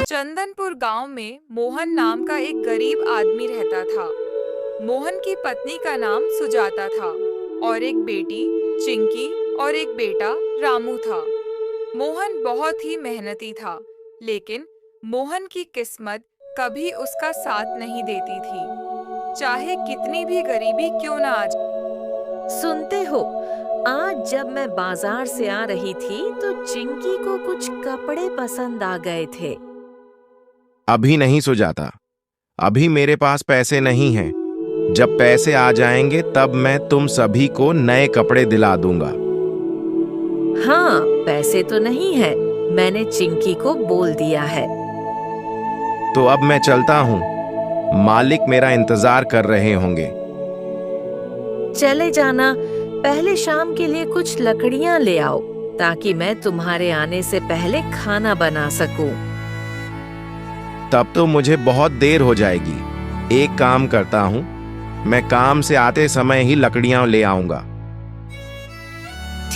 चंदनपुर गांव में मोहन नाम का एक गरीब आदमी रहता था। मोहन की पत्नी का नाम सुजाता था और एक बेटी चिंकी और एक बेटा रामू था। मोहन बहुत ही मेहनती था, लेकिन मोहन की किस्मत कभी उसका साथ नहीं देती थी, चाहे कितनी भी गरीबी क्यों ना आ जाए। सुनते हो, आज जब मैं बाजार से आ रही थी तो चिंकी को कुछ कपड़े पसंद आ गए थे। अभी नहीं सुजाता, अभी मेरे पास पैसे नहीं हैं। जब पैसे आ जाएंगे तब मैं तुम सभी को नए कपड़े दिला दूंगा। हाँ, पैसे तो नहीं है, मैंने चिंकी को बोल दिया है। तो अब मैं चलता हूँ, मालिक मेरा इंतजार कर रहे होंगे। चले जाना, पहले शाम के लिए कुछ लकड़ियाँ ले आओ ताकि मैं तुम्हारे आने से पहले खाना बना सकूं। तब तो मुझे बहुत देर हो जाएगी। एक काम करता हूँ, मैं काम से आते समय ही लकड़ियाँ ले आऊंगा।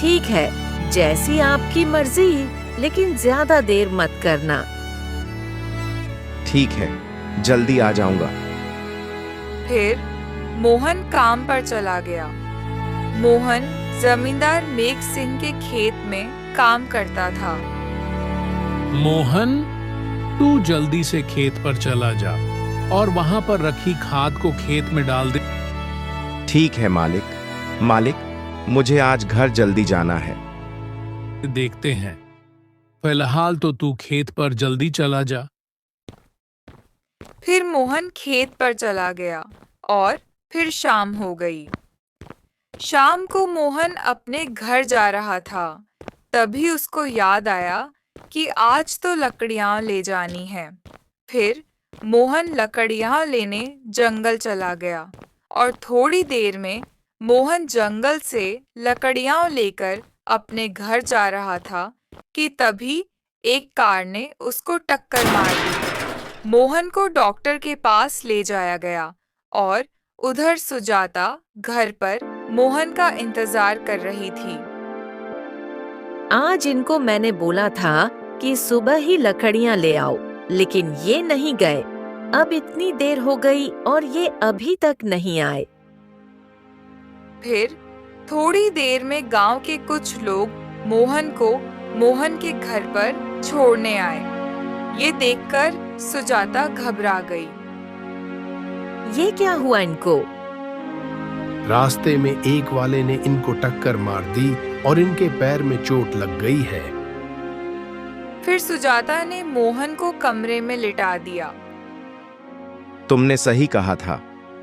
ठीक है, जैसी आपकी मर्जी, लेकिन ज्यादा देर मत करना। ठीक है, जल्दी आ जाऊंगा। फिर मोहन काम पर चला गया। मोहन जमींदार मेघ सिंह के खेत में काम करता था। मोहन, तू जल्दी से खेत पर चला जा और वहां पर रखी खाद को खेत में डाल दे। ठीक है मालिक। मालिक, मुझे आज घर जल्दी जाना है। देखते हैं, फिलहाल तो तू खेत पर जल्दी चला जा। फिर मोहन खेत पर चला गया और फिर शाम हो गई। शाम को मोहन अपने घर जा रहा था, तभी उसको याद आया कि आज तो लकड़ियां ले जानी है। फिर मोहन लकड़ियां लेने जंगल चला गया और थोड़ी देर में मोहन जंगल से लकड़ियां लेकर अपने घर जा रहा था कि तभी एक कार ने उसको टक्कर मार दी। मोहन को डॉक्टर के पास ले जाया गया और उधर सुजाता घर पर मोहन का इंतजार कर रही थी। आज इनको मैंने बोला था कि सुबह ही लकड़ियाँ ले आओ, लेकिन ये नहीं गए। अब इतनी देर हो गई और ये अभी तक नहीं आए। फिर थोड़ी देर में गांव के कुछ लोग मोहन को मोहन के घर पर छोड़ने आए। ये देखकर सुजाता घबरा गई। ये क्या हुआ इनको? रास्ते में एक वाले ने इनको टक्कर मार दी और इनके पैर में चोट लग गई है। फिर सुजाता ने मोहन को कमरे में लिटा दिया। तुमने सही कहा था,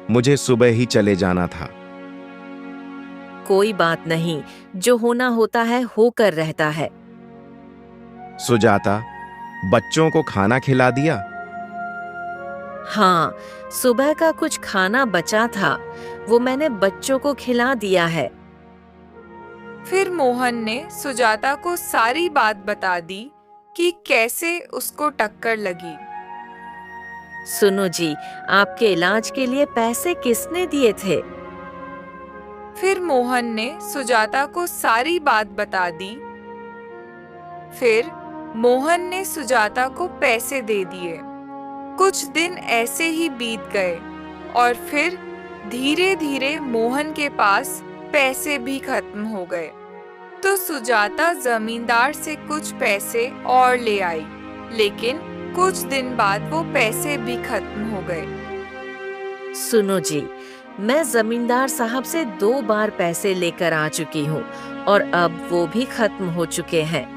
मुझे सुबह ही चले जाना था। कोई बात नहीं, जो होना होता है होकर रहता है। सुजाता, बच्चों को खाना खिला दिया? हाँ, सुबह का कुछ खाना बचा था, वो मैंने बच्चों को खिला दिया है। फिर मोहन ने सुजाता को सारी बात बता दी कि कैसे उसको टक्कर लगी। सुनो जी, आपके इलाज के लिए पैसे किसने दिए थे? फिर मोहन ने सुजाता को सारी बात बता दी। फिर मोहन ने सुजाता को पैसे दे दिए। कुछ दिन ऐसे ही बीत गए और फिर धीरे धीरे मोहन के पास पैसे भी खत्म हो गए। तो सुजाता जमींदार से कुछ पैसे और ले आई, लेकिन कुछ दिन बाद वो पैसे भी खत्म हो गए। सुनो जी, मैं जमींदार साहब से 2 बार पैसे लेकर आ चुकी हूँ और अब वो भी खत्म हो चुके हैं।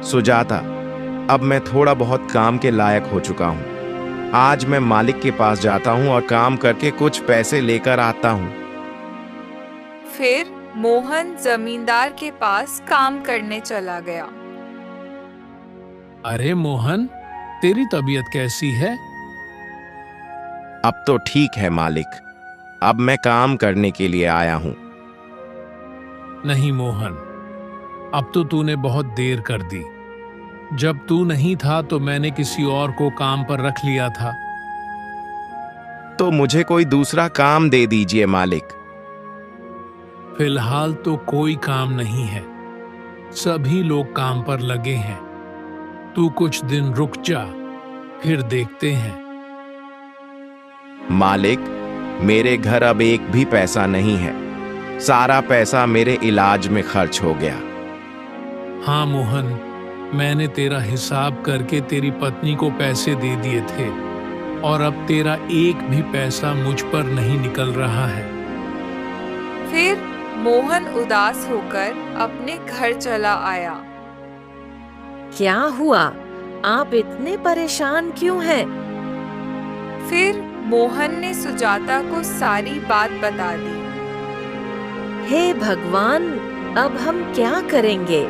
सुजाता, अब मैं थोड़ा बहुत काम के लायक हो चुका हूँ। आज मैं मालिक के पास जाता हूँ और काम करके कुछ पैसे लेकर आता हूँ। फिर मोहन जमींदार के पास काम करने चला गया। अरे मोहन, तेरी तबीयत कैसी है? अब तो ठीक है मालिक, अब मैं काम करने के लिए आया हूँ। नहीं मोहन, अब तो तूने बहुत देर कर दी। जब तू नहीं था तो मैंने किसी और को काम पर रख लिया था। तो मुझे कोई दूसरा काम दे दीजिए मालिक। फिलहाल तो कोई काम नहीं है, सभी लोग काम पर लगे हैं। तू कुछ दिन रुक जा, फिर देखते हैं। मालिक, मेरे घर अब एक भी पैसा नहीं है। सारा पैसा मेरे इलाज में खर्च हो गया। हाँ मोहन, मैंने तेरा हिसाब करके तेरी पत्नी को पैसे दे दिए थे और अब तेरा एक भी पैसा मुझ पर नहीं निकल रहा है। फिर मोहन उदास होकर अपने घर चला आया। क्या हुआ? आप इतने परेशान क्यों हैं? फिर मोहन ने सुजाता को सारी बात बता दी। हे भगवान, अब हम क्या करेंगे?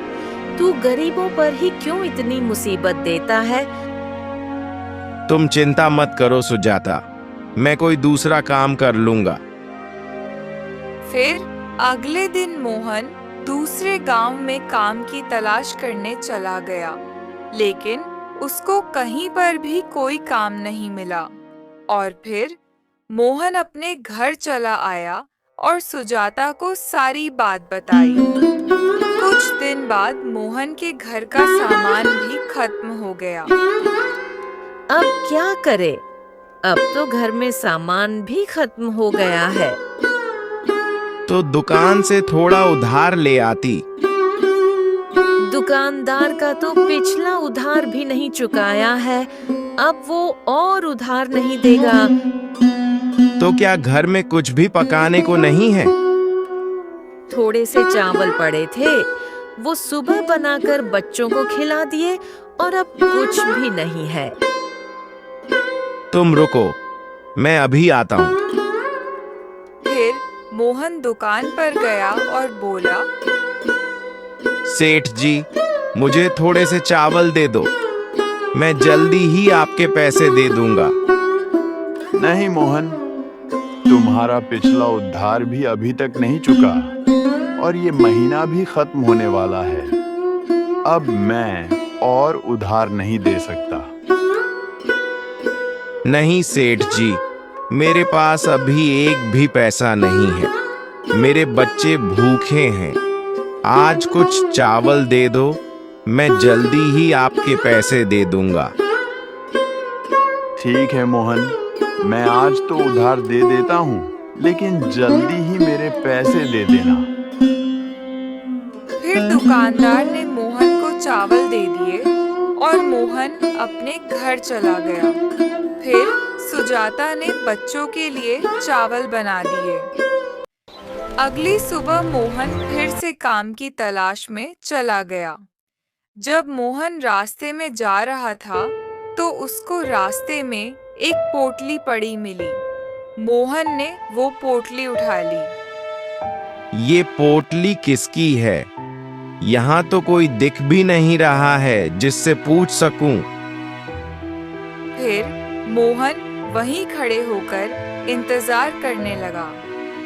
तू गरीबों पर ही क्यों इतनी मुसीबत देता है? तुम चिंता मत करो सुजाता, मैं कोई दूसरा काम कर लूंगा। फिर अगले दिन मोहन दूसरे गांव में काम की तलाश करने चला गया, लेकिन उसको कहीं पर भी कोई काम नहीं मिला। और फिर मोहन अपने घर चला आया और सुजाता को सारी बात बताई। कुछ दिन बाद मोहन के घर का सामान भी खत्म हो गया। अब क्या करे? अब तो घर में सामान भी खत्म हो गया है। तो दुकान से थोड़ा उधार ले आती। दुकानदार का तो पिछला उधार भी नहीं चुकाया है, अब वो और उधार नहीं देगा। तो क्या घर में कुछ भी पकाने को नहीं है? थोड़े से चावल पड़े थे, वो सुबह बनाकर बच्चों को खिला दिए और अब कुछ भी नहीं है। तुम रुको, मैं अभी आता हूँ। फिर मोहन दुकान पर गया और बोला, सेठ जी, मुझे थोड़े से चावल दे दो, मैं जल्दी ही आपके पैसे दे दूंगा। नहीं मोहन, तुम्हारा पिछला उधार भी अभी तक नहीं चुका और ये महीना भी खत्म होने वाला है। अब मैं और उधार नहीं दे सकता। नहीं सेठ जी, मेरे पास अभी एक भी पैसा नहीं है। मेरे बच्चे भूखे हैं। आज कुछ चावल दे दो, मैं जल्दी ही आपके पैसे दे दूंगा। ठीक है मोहन, मैं आज तो उधार दे देता हूँ, लेकिन जल्दी ही मेरे पैसे दे देना। फिर दुकानदार ने मोहन को चावल दे दिए और मोहन अपने घर चला गया। फिर सुजाता ने बच्चों के लिए चावल बना दिए। अगली सुबह मोहन फिर से काम की तलाश में चला गया। जब मोहन रास्ते में जा रहा था, तो उसको रास्ते में एक पोटली पड़ी मिली। मोहन ने वो पोटली उठा ली। ये पोटली किसकी है? यहाँ तो कोई दिख भी नहीं रहा है जिससे पूछ सकूं। फिर मोहन वहीं खड़े होकर इंतजार करने लगा।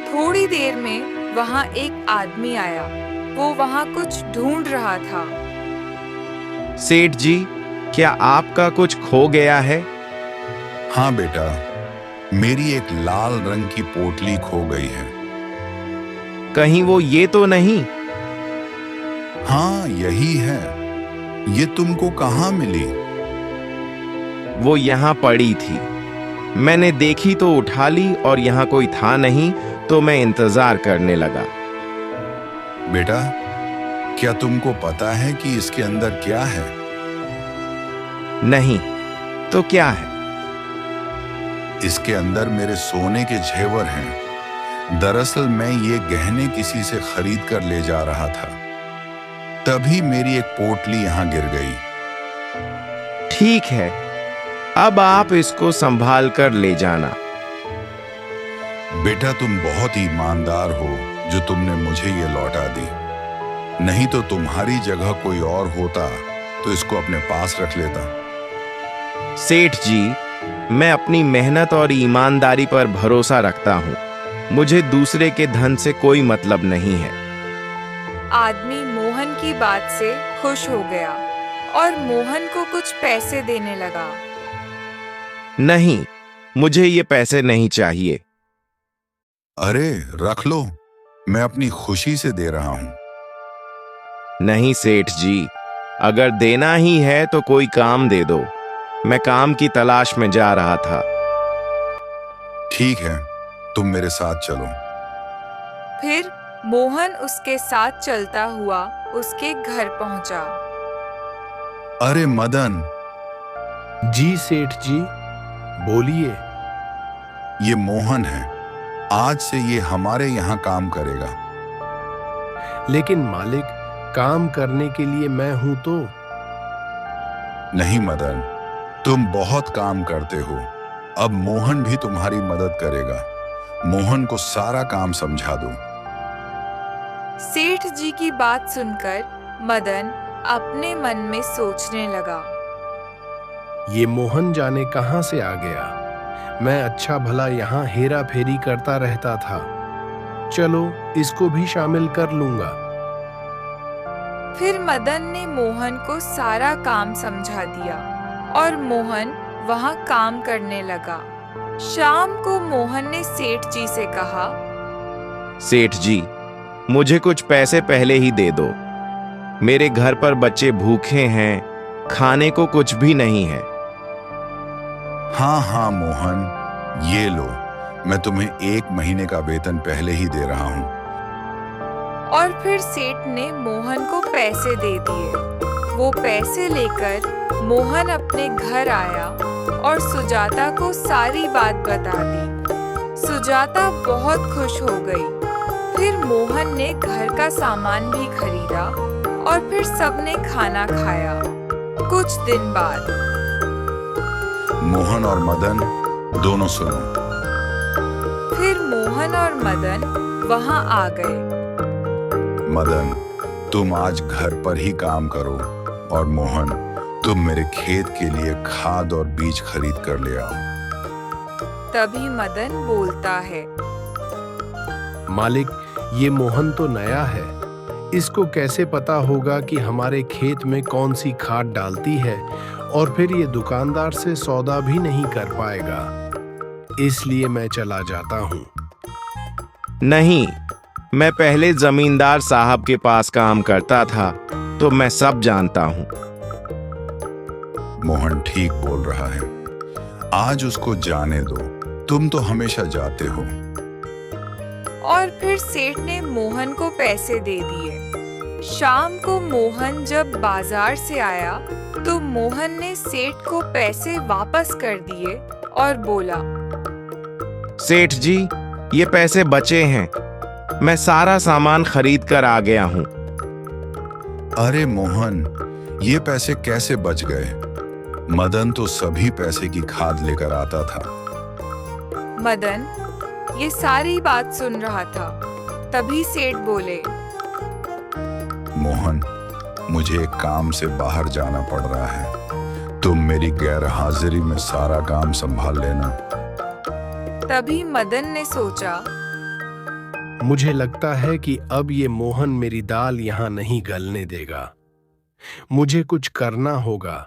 थोड़ी देर में वहाँ एक आदमी आया। वो वहाँ कुछ ढूंढ रहा था। सेठ जी, क्या आपका कुछ खो गया है? हाँ बेटा, मेरी एक लाल रंग की पोटली खो गई है। कहीं वो ये तो नहीं? हाँ, यही है। ये तुमको कहाँ मिली? वो यहाँ पड़ी थी। मैंने देखी तो उठा ली और यहाँ कोई था नहीं, तो मैं इंतजार करने लगा। बेटा, क्या तुमको पता है कि इसके अंदर क्या है? नहीं, तो क्या है? इसके अंदर मेरे सोने के जेवर हैं। दरअसल मैं ये गहने किसी से खरीद कर ले जा रहा था, तभी मेरी एक पोटली यहाँ गिर गई। ठीक है, अब आप इसको संभाल कर ले जाना। बेटा, तुम बहुत ईमानदार हो जो तुमने मुझे ये लौटा दी। नहीं तो तुम्हारी जगह कोई और होता तो इसको अपने पास रख लेता। सेठ जी, मैं अपनी मेहनत और ईमानदारी पर भरोसा रखता हूँ। मुझे दूसरे के धन से कोई मतलब नहीं है। आदमी मोहन की बात से खुश हो गया और मोहन को कुछ पैसे देने लगा। नहीं, मुझे ये पैसे नहीं चाहिए। अरे रख लो, मैं अपनी खुशी से दे रहा हूं। नहीं सेठ जी, अगर देना ही है तो कोई काम दे दो। मैं काम की तलाश में जा रहा था। ठीक है, तुम मेरे साथ चलो। फिर मोहन उसके साथ चलता हुआ उसके घर पहुंचा। अरे मदन, जी सेठ जी, बोलिए। ये मोहन है। आज से ये हमारे यहाँ काम करेगा। लेकिन मालिक, काम करने के लिए मैं हूं तो। नहीं मदन, तुम बहुत काम करते हो। अब मोहन भी तुम्हारी मदद करेगा। मोहन को सारा काम समझा दो। सेठ जी की बात सुनकर मदन अपने मन में सोचने लगा। ये मोहन जाने कहां से आ गया। मैं अच्छा भला यहाँ हेरा फेरी करता रहता था। चलो, इसको भी शामिल कर लूंगा। फिर मदन ने मोहन को सारा काम समझा दिया और मोहन वहाँ काम करने लगा। शाम को मोहन ने सेठ जी से कहा, सेठ जी, मुझे कुछ पैसे पहले ही दे दो। मेरे घर पर बच्चे भूखे हैं, खाने को कुछ भी नहीं है। हाँ हाँ मोहन, ये लो। मैं तुम्हें 1 महीने का वेतन पहले ही दे रहा हूँ। और फिर सेठ ने मोहन को पैसे दे दिए। वो पैसे लेकर मोहन अपने घर आया और सुजाता को सारी बात बता दी। सुजाता बहुत खुश हो गई। फिर मोहन ने घर का सामान भी खरीदा और फिर सबने खाना खाया। कुछ दिन बाद मोहन और मदन, दोनों सुनो। फिर मोहन और मदन वहाँ आ गए। मदन, तुम आज घर पर ही काम करो और मोहन, तुम मेरे खेत के लिए खाद और बीज खरीद कर ले आओ। तभी मदन बोलता है, मालिक, ये मोहन तो नया है। इसको कैसे पता होगा कि हमारे खेत में कौन सी खाद डालती है, और फिर ये दुकानदार से सौदा भी नहीं कर पाएगा। इसलिए मैं चला जाता हूँ। नहीं, मैं पहले जमींदार साहब के पास काम करता था, तो मैं सब जानता हूँ। मोहन ठीक बोल रहा है। आज उसको जाने दो। तुम तो हमेशा जाते हो। और फिर सेठ ने मोहन को पैसे दे दिए। शाम को मोहन जब बाजार से आया तो मोहन ने सेठ को पैसे वापस कर दिए और बोला, सेठ जी, ये पैसे बचे हैं। मैं सारा सामान खरीद कर आ गया हूँ। अरे मोहन, ये पैसे कैसे बच गए? मदन तो सभी पैसे की खाद लेकर आता था। मदन ये सारी बात सुन रहा था। तभी सेठ बोले, मोहन, मुझे एक काम से बाहर जाना पड़ रहा है। तुम मेरी गैर हाजिरी में सारा काम संभाल लेना। तभी मदन ने सोचा, मुझे लगता है कि अब ये मोहन मेरी दाल यहाँ नहीं गलने देगा। मुझे कुछ करना होगा।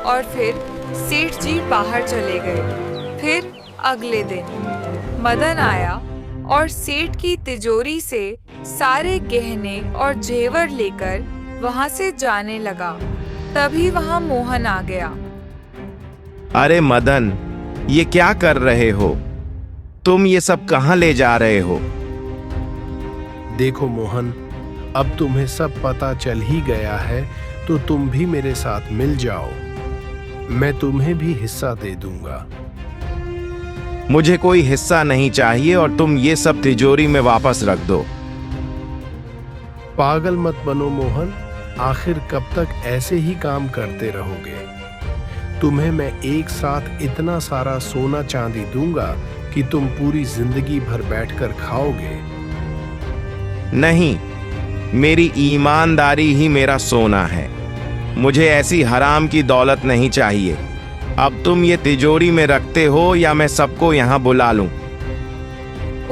और फिर सेठ जी बाहर चले गए। फिर अगले दिन मदन आया और सेठ की तिजोरी से सारे गहने और जेवर लेकर वहां से जाने लगा। तभी वहां मोहन आ गया। अरे मदन, ये क्या कर रहे हो? तुम ये सब कहाँ ले जा रहे हो? देखो मोहन, अब तुम्हें सब पता चल ही गया है, तो तुम भी मेरे साथ मिल जाओ। मैं तुम्हें भी हिस्सा दे दूंगा। मुझे कोई हिस्सा नहीं चाहिए और तुम ये सब तिजोरी में वापस रख दो। पागल मत बनो मोहन। आखिर कब तक ऐसे ही काम करते रहोगे? तुम्हें मैं एक साथ इतना सारा सोना चांदी दूंगा कि तुम पूरी जिंदगी भर बैठकर खाओगे। नहीं, मेरी ईमानदारी ही मेरा सोना है। मुझे ऐसी हराम की दौलत नहीं चाहिए। अब तुम ये तिजोरी में रखते हो या मैं सबको यहाँ बुला लूं?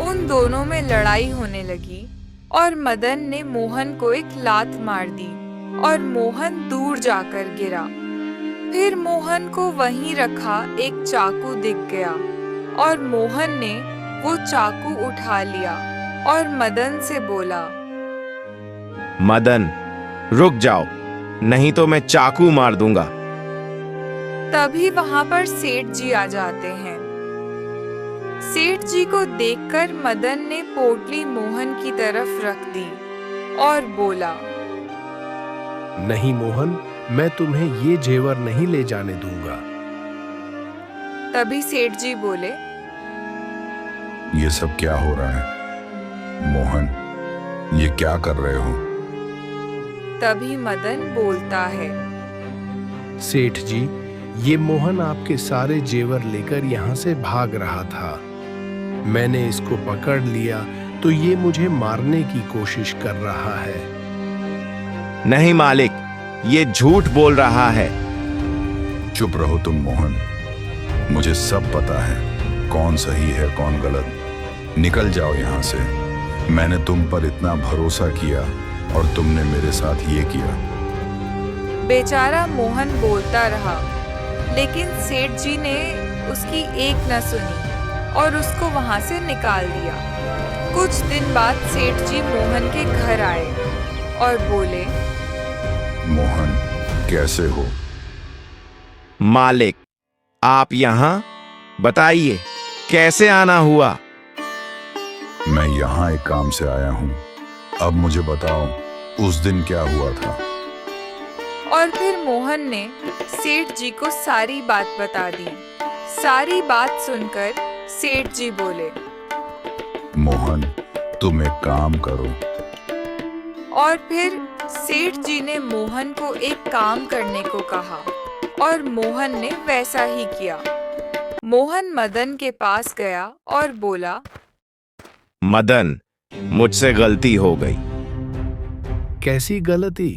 उन दोनों में लड़ाई होने लगी और मदन ने मोहन को एक लात मार दी और मोहन दूर जाकर गिरा। फिर मोहन को वहीं रखा एक चाकू दिख गया और मोहन ने वो चाकू उठा लिया और मदन से बोला, मदन, रुक जाओ, नहीं तो मैं चाकू मार दूंगा। तभी वहां पर सेठ जी आ जाते हैं। सेठ जी को देखकर मदन ने पोटली मोहन की तरफ रख दी और बोला, नहीं मोहन, मैं तुम्हें ये जेवर नहीं ले जाने दूंगा। तभी सेठ जी बोले, ये सब क्या हो रहा है? मोहन, ये क्या कर रहे हो? तभी मदन बोलता है, सेठ जी, ये मोहन आपके सारे जेवर लेकर यहाँ से भाग रहा था। मैंने इसको पकड़ लिया तो ये मुझे मारने की कोशिश कर रहा है। नहीं मालिक, ये झूठ बोल रहा है। चुप रहो तुम मोहन, मुझे सब पता है कौन सही है कौन गलत। निकल जाओ यहाँ से। मैंने तुम पर इतना भरोसा किया और तुमने मेरे साथ ये किया। बेचारा मोहन बोलता रहा, लेकिन सेठ जी ने उसकी एक न सुनी और उसको वहां से निकाल दिया। कुछ दिन बाद सेठ जी मोहन के घर आए और बोले, मोहन, कैसे हो? मालिक, आप यहाँ? बताइए, कैसे आना हुआ? मैं यहाँ एक काम से आया हूँ। अब मुझे बताओ, उस दिन क्या हुआ था? और फिर मोहन ने सेठ जी को सारी बात बता दी। सारी बात सुनकर सेठ जी बोले, मोहन, तुम एक काम करो। और फिर सेठ जी ने मोहन को एक काम करने को कहा और मोहन ने वैसा ही किया। मोहन मदन के पास गया और बोला, मदन, मुझसे गलती हो गई। कैसी गलती?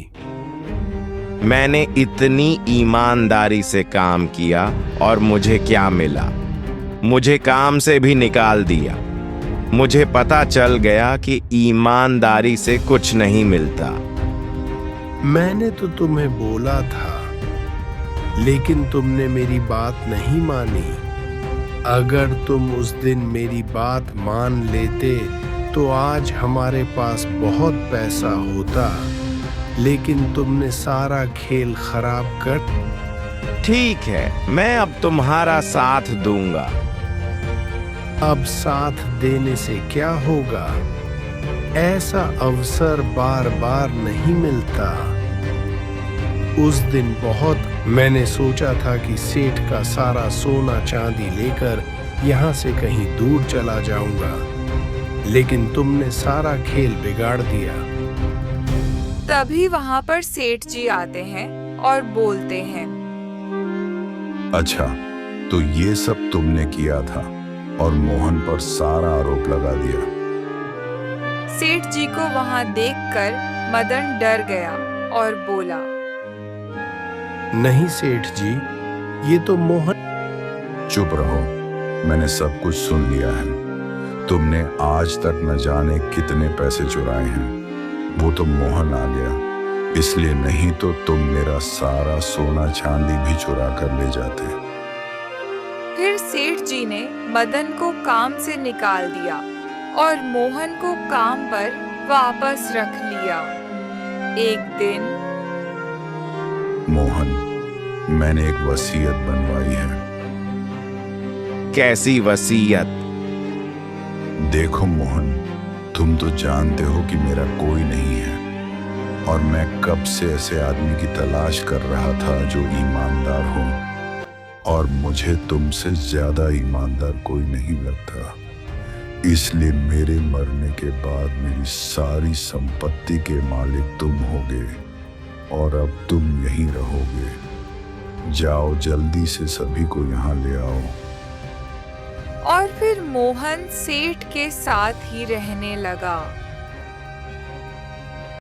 मैंने इतनी ईमानदारी से काम किया और मुझे क्या मिला? मुझे काम से भी निकाल दिया। मुझे पता चल गया कि ईमानदारी से कुछ नहीं मिलता। मैंने तो तुम्हें बोला था, लेकिन तुमने मेरी बात नहीं मानी। अगर तुम उस दिन मेरी बात मान लेते तो आज हमारे पास बहुत पैसा होता, लेकिन तुमने सारा खेल खराब कर। ठीक है, मैं अब तुम्हारा साथ दूंगा। अब साथ देने से क्या होगा? ऐसा अवसर बार बार नहीं मिलता। उस दिन मैंने सोचा था कि सेठ का सारा सोना चांदी लेकर यहाँ से कहीं दूर चला जाऊंगा, लेकिन तुमने सारा खेल बिगाड़ दिया। तभी वहां पर सेठ जी आते हैं और बोलते हैं, अच्छा, तो ये सब तुमने किया था और मोहन पर सारा आरोप लगा दिया। सेठ जी को वहां देखकर मदन डर गया और बोला, नहीं सेठ जी, ये तो मोहन। चुप रहो, मैंने सब कुछ सुन लिया है। तुमने आज तक न जाने कितने पैसे चुराए हैं। वो तो मोहन आ गया, इसलिए नहीं तो तुम मेरा सारा सोना चांदी भी चुरा कर ले जाते। फिर सेठ जी ने मदन को काम से निकाल दिया और मोहन को काम पर वापस रख लिया। एक दिन मोहन, मैंने एक वसीयत बनवाई है। कैसी वसीयत? देखो मोहन, तुम तो जानते हो कि मेरा कोई नहीं है और मैं कब से ऐसे आदमी की तलाश कर रहा था जो ईमानदार हो, और मुझे तुमसे ज्यादा ईमानदार कोई नहीं लगता। इसलिए मेरे मरने के बाद मेरी सारी संपत्ति के मालिक तुम होगे और अब तुम यहीं रहोगे। जाओ, जल्दी से सभी को यहाँ ले आओ। और फिर मोहन सेठ के साथ ही रहने लगा।